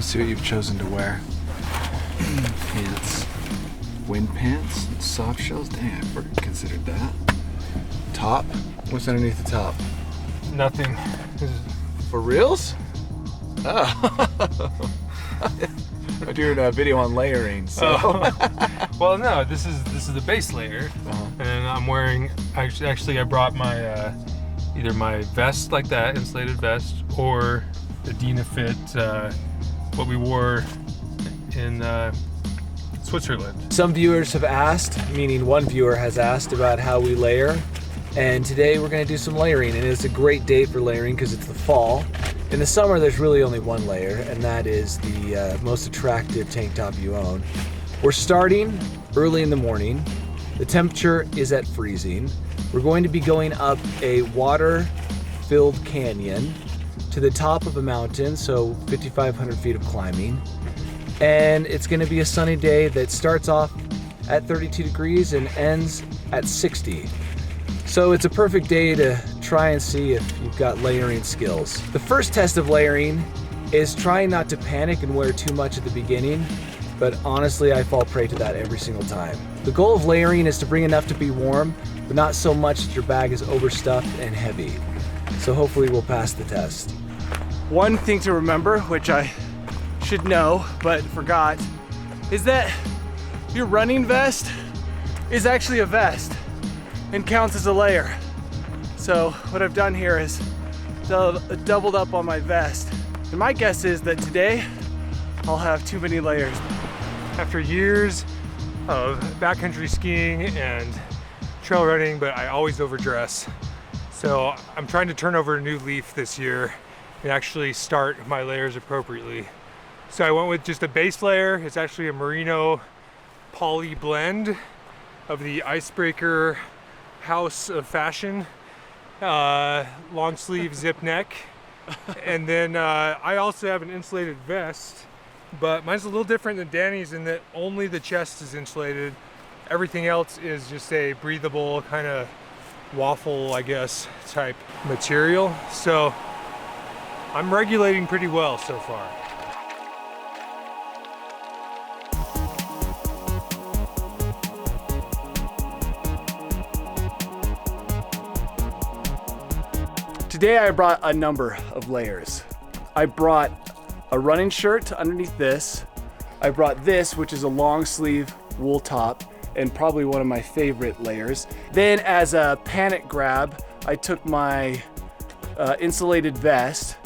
Let's see what you've chosen to wear. Pants. Wind pants, soft shells. Dang, I never considered that. Top. What's underneath the top? Nothing. For reals? Oh. I'm doing a video on layering, so. Oh. Well, no, this is the base layer, and I'm wearing. Actually, I brought my either my vest like that, insulated vest, or the Dynafit, what we wore in Switzerland. Some viewers have asked, meaning one viewer has asked about how we layer, and today we're going to do some layering, and it's a great day for layering because it's the fall. In the summer, there's really only one layer, and that is the most attractive tank top you own. We're starting early in the morning. The temperature is at freezing. We're going to be going up a water-filled canyon to the top of a mountain, so 5,500 feet of climbing. And it's going to be a sunny day that starts off at 32 degrees and ends at 60. So it's a perfect day to try and see if you've got layering skills. The first test of layering is trying not to panic and wear too much at the beginning, but honestly, I fall prey to that every single time. The goal of layering is to bring enough to be warm, but not so much that your bag is overstuffed and heavy. So hopefully we'll pass the test. One thing to remember, which I should know but forgot, is that your running vest is actually a vest and counts as a layer. So what I've done here is doubled up on my vest. And my guess is that today I'll have too many layers. After years of backcountry skiing and trail running, but I always overdress. So I'm trying to turn over a new leaf this year and actually start my layers appropriately. So I went with just a base layer. It's actually a merino poly blend of the Icebreaker House of Fashion long sleeve zip neck. And then I also have an insulated vest, but mine's a little different than Danny's in that only the chest is insulated. Everything else is just a breathable kind of waffle, I guess, type material. So I'm regulating pretty well so far. Today I brought a number of layers. I brought a running shirt underneath this. I brought this, which is a long sleeve wool top and probably one of my favorite layers. Then as a panic grab, I took my insulated vest,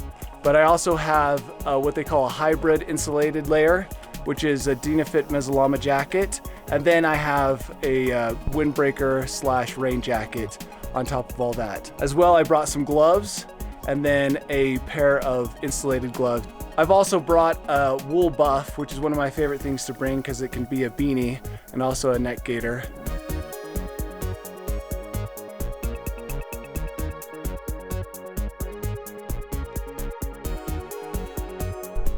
but I also have what they call a hybrid insulated layer, which is a Dynafit Mezzalama jacket. And then I have a windbreaker / rain jacket on top of all that. As well, I brought some gloves and then a pair of insulated gloves. I've also brought a wool buff, which is one of my favorite things to bring because it can be a beanie and also a neck gaiter.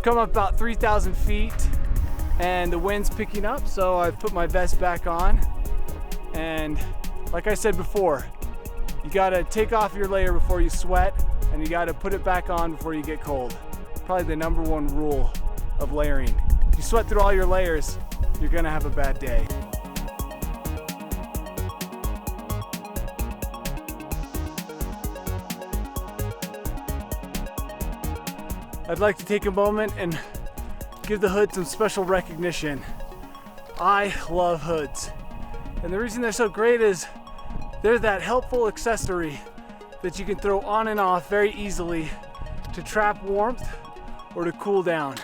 Come up about 3,000 feet and the wind's picking up, so I've put my vest back on. And like I said before, you gotta take off your layer before you sweat, and you gotta put it back on before you get cold. Probably the #1 rule of layering. If you sweat through all your layers, you're gonna have a bad day. I'd like to take a moment and give the hood some special recognition. I love hoods. And the reason they're so great is they're that helpful accessory that you can throw on and off very easily to trap warmth or to cool down.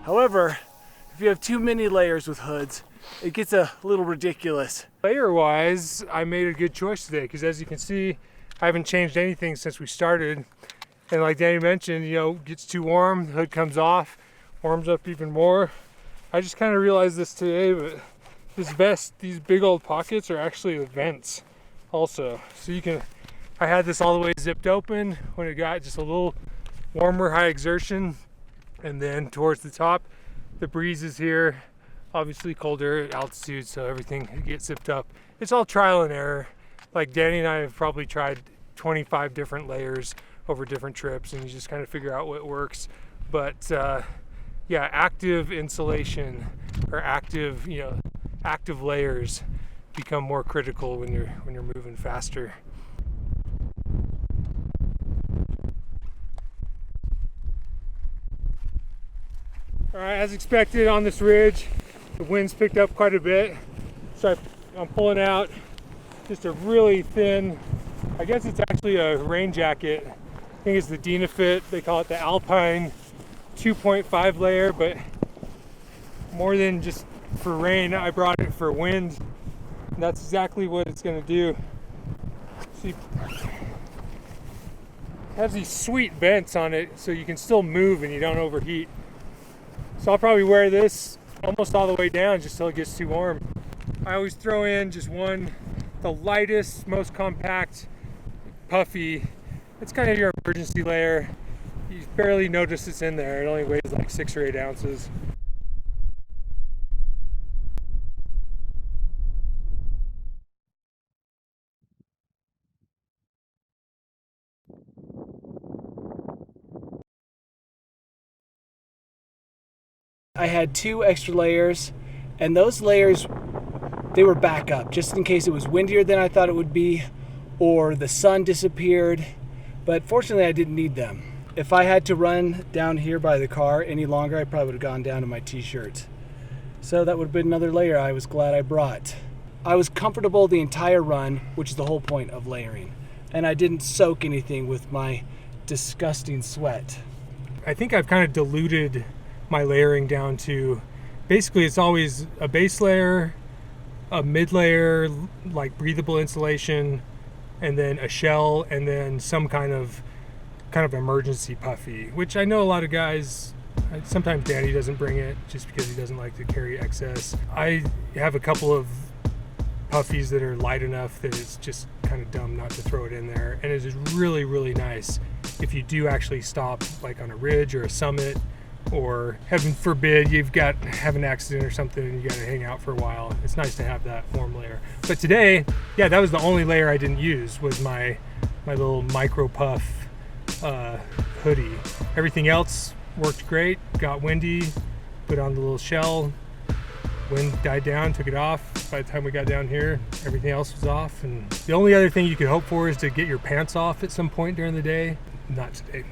However, if you have too many layers with hoods, it gets a little ridiculous. Layer-wise, I made a good choice today because as you can see, I haven't changed anything since we started. And like Danny mentioned, you know, gets too warm, the hood comes off, warms up even more. I just kind of realized this today, but this vest, these big old pockets are actually the vents also. So you can, I had this all the way zipped open when it got just a little warmer, high exertion. And then towards the top, the breeze is here, obviously colder at altitude, so everything gets zipped up. It's all trial and error. Like Danny and I have probably tried 25 different layers over different trips, and you just kind of figure out what works. But yeah, active insulation or active, active layers become more critical when you're moving faster. All right, as expected on this ridge, the wind's picked up quite a bit, so I'm pulling out just a really thin, I guess it's actually a rain jacket. I think it's the Dynafit. They call it the Alpine 2.5 layer, but more than just for rain, I brought it for wind. And that's exactly what it's gonna do. See, it has these sweet vents on it so you can still move and you don't overheat. So I'll probably wear this almost all the way down just till it gets too warm. I always throw in just one, the lightest, most compact puffy. It's kind of your emergency layer. You barely notice it's in there. It only weighs like 6 or 8 ounces. I had 2 extra layers, and those layers, they were backup just in case it was windier than I thought it would be or the sun disappeared, but fortunately I didn't need them. If I had to run down here by the car any longer, I probably would have gone down to my t-shirt. So that would have been another layer I was glad I brought. I was comfortable the entire run, which is the whole point of layering, and I didn't soak anything with my disgusting sweat. I think I've kind of diluted my layering down to basically it's always a base layer, a mid layer, like breathable insulation, and then a shell, and then some kind of emergency puffy, which I know a lot of guys, sometimes Danny doesn't bring it just because he doesn't like to carry excess. I have a couple of puffies that are light enough that it's just kind of dumb not to throw it in there, and it is really, really nice if you do actually stop like on a ridge or a summit, or heaven forbid have an accident or something and you got to hang out for a while. It's nice to have that warm layer. But today, yeah, that was the only layer I didn't use, was my little micro puff hoodie. Everything else worked great. Got windy, put on the little shell, wind died down, took it off. By the time we got down here, everything else was off. And the only other thing you could hope for is to get your pants off at some point during the day. Not today.